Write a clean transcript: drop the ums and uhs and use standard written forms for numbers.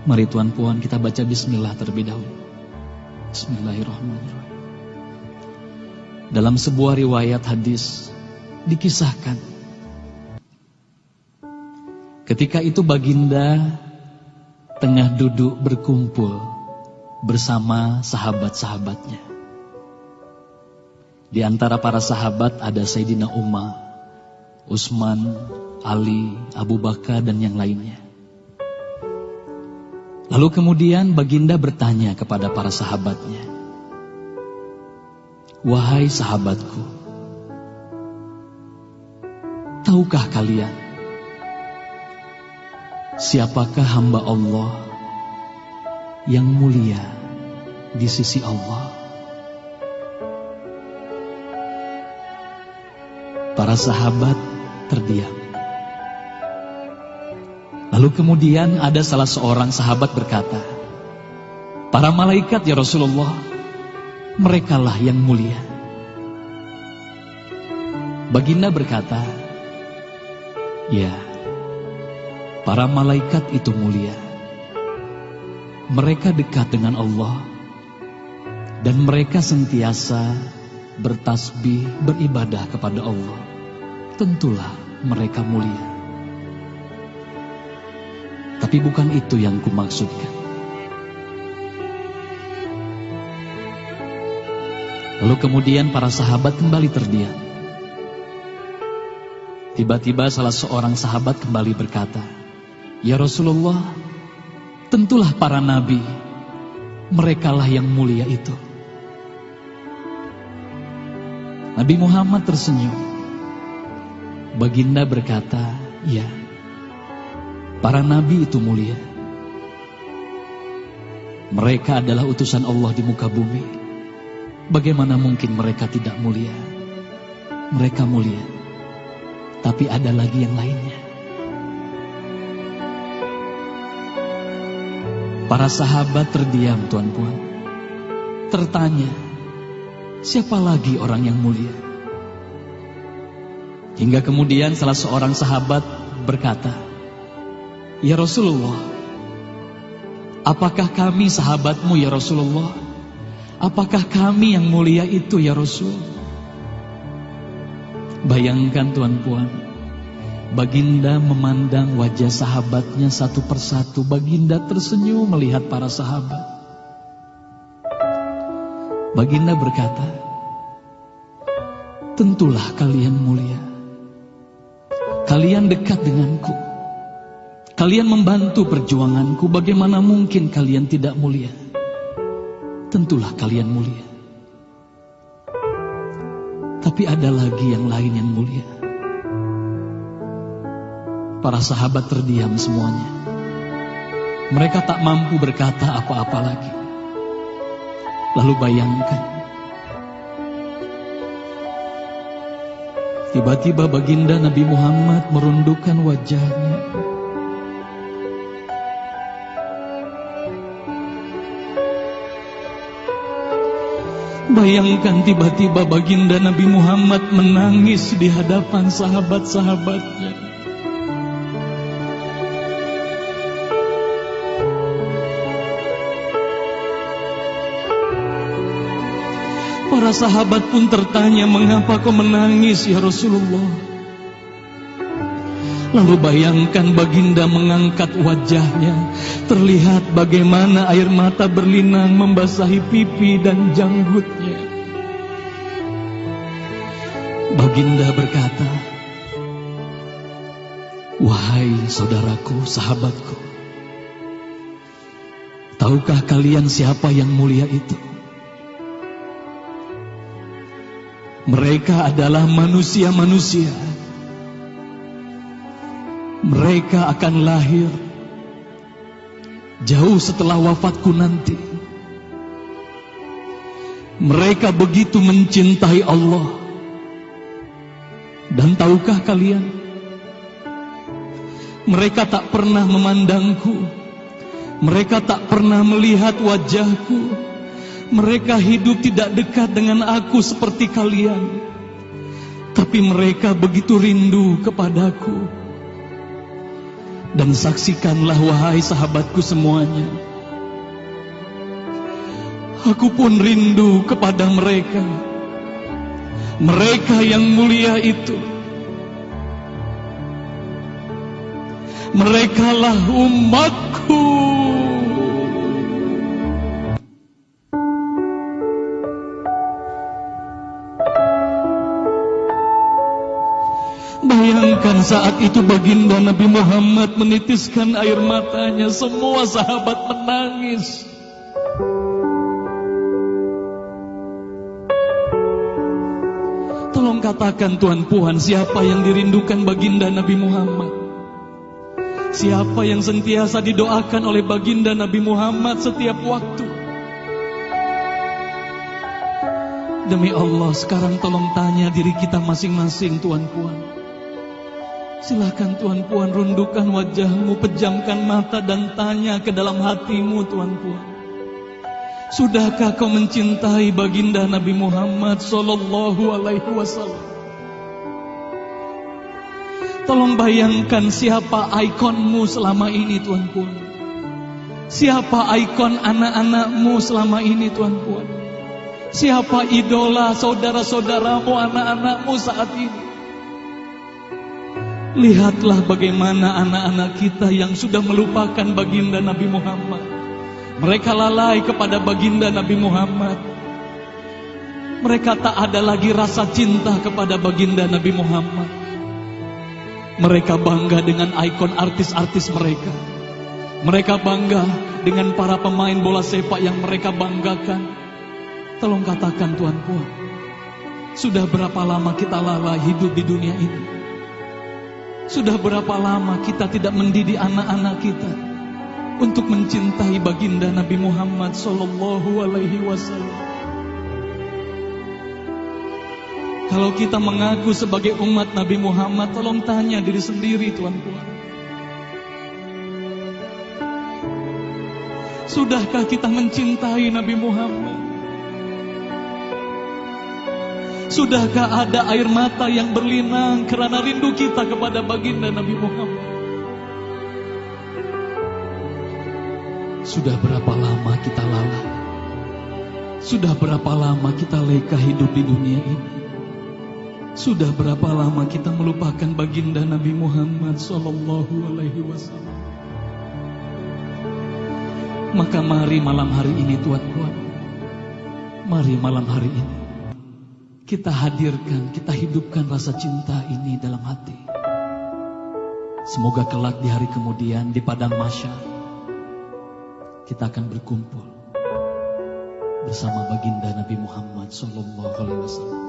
Mari Tuan Puan kita baca bismillah terlebih dahulu. Bismillahirrahmanirrahim. Dalam sebuah riwayat hadis dikisahkan, ketika itu baginda tengah duduk berkumpul bersama sahabat-sahabatnya. Di antara para sahabat ada Sayyidina Umar, Utsman, Ali, Abu Bakar dan yang lainnya. Lalu kemudian baginda bertanya kepada para sahabatnya, "Wahai sahabatku, tahukah kalian siapakah hamba Allah yang mulia di sisi Allah?" Para sahabat terdiam. Lalu kemudian ada salah seorang sahabat berkata, "Para malaikat ya Rasulullah, merekalah yang mulia." Baginda berkata, "Ya, para malaikat itu mulia. Mereka dekat dengan Allah dan mereka sentiasa bertasbih, beribadah kepada Allah. Tentulah mereka mulia. Tapi bukan itu yang kumaksudkan." Lalu kemudian para sahabat kembali terdiam. Tiba-tiba salah seorang sahabat kembali berkata, "Ya Rasulullah, tentulah para nabi, merekalah yang mulia itu." Nabi Muhammad tersenyum. Baginda berkata, "Ya, para nabi itu mulia. Mereka adalah utusan Allah di muka bumi. Bagaimana mungkin mereka tidak mulia? Mereka mulia. Tapi ada lagi yang lainnya." Para sahabat terdiam, Tuan Puan. Tertanya, siapa lagi orang yang mulia? Hingga kemudian salah seorang sahabat berkata, "Ya Rasulullah, apakah kami sahabatmu ya Rasulullah? Apakah kami yang mulia itu ya Rasul?" Bayangkan Tuan Puan, baginda memandang wajah sahabatnya satu persatu. Baginda tersenyum melihat para sahabat. Baginda berkata, "Tentulah kalian mulia. Kalian dekat denganku. Kalian membantu perjuanganku. Bagaimana mungkin kalian tidak mulia? Tentulah kalian mulia. Tapi ada lagi yang lain yang mulia." Para sahabat terdiam semuanya. Mereka tak mampu berkata apa-apa lagi. Lalu bayangkan, tiba-tiba baginda Nabi Muhammad merundukkan wajahnya. Bayangkan tiba-tiba baginda Nabi Muhammad menangis di hadapan sahabat-sahabatnya. Para sahabat pun tertanya, "Mengapa kau menangis ya Rasulullah?" Lalu bayangkan baginda mengangkat wajahnya. Terlihat bagaimana air mata berlinang membasahi pipi dan janggutnya. Baginda berkata, "Wahai saudaraku, sahabatku, tahukah kalian siapa yang mulia itu? Mereka adalah manusia-manusia. Mereka akan lahir jauh setelah wafatku nanti. Mereka begitu mencintai Allah. Dan tahukah kalian, mereka tak pernah memandangku. Mereka tak pernah melihat wajahku. Mereka hidup tidak dekat dengan aku seperti kalian. Tapi mereka begitu rindu kepadaku. Dan saksikanlah wahai sahabatku semuanya, aku pun rindu kepada mereka, mereka yang mulia itu. Merekalah umatku. Bayangkan saat itu baginda Nabi Muhammad menitiskan air matanya, semua sahabat menangis. Tolong katakan Tuan Puan, siapa yang dirindukan baginda Nabi Muhammad? Siapa yang sentiasa didoakan oleh baginda Nabi Muhammad setiap waktu? Demi Allah, sekarang tolong tanya diri kita masing-masing Tuan Puan. Silakan Tuan Puan rundukkan wajahmu, pejamkan mata dan tanya ke dalam hatimu Tuan Puan. Sudahkah kau mencintai baginda Nabi Muhammad sallallahu alaihi wasallam? Tolong bayangkan siapa ikonmu selama ini Tuan Puan. Siapa ikon anak-anakmu selama ini Tuan Puan. Siapa idola saudara-saudaramu, anak-anakmu saat ini. Lihatlah bagaimana anak-anak kita yang sudah melupakan baginda Nabi Muhammad. Mereka lalai kepada baginda Nabi Muhammad. Mereka tak ada lagi rasa cinta kepada baginda Nabi Muhammad. Mereka bangga dengan ikon artis-artis mereka. Mereka bangga dengan para pemain bola sepak yang mereka banggakan. Tolong katakan Tuan Puan, sudah berapa lama kita lalai hidup di dunia ini? Sudah berapa lama kita tidak mendidik anak-anak kita untuk mencintai baginda Nabi Muhammad sallallahu alaihi wasallam? Kalau kita mengaku sebagai umat Nabi Muhammad, tolong tanya diri sendiri Tuan Puan. Sudahkah kita mencintai Nabi Muhammad? Sudahkah ada air mata yang berlinang karena rindu kita kepada baginda Nabi Muhammad? Sudah berapa lama kita lalai? Sudah berapa lama kita leka hidup di dunia ini? Sudah berapa lama kita melupakan baginda Nabi Muhammad sallallahu alaihi wasallam? Maka mari malam hari ini Tuan Puan, mari malam hari ini kita hadirkan, kita hidupkan rasa cinta ini dalam hati. Semoga kelak di hari kemudian di padang mahsyar kita akan berkumpul bersama baginda Nabi Muhammad sallallahu alaihi wasallam.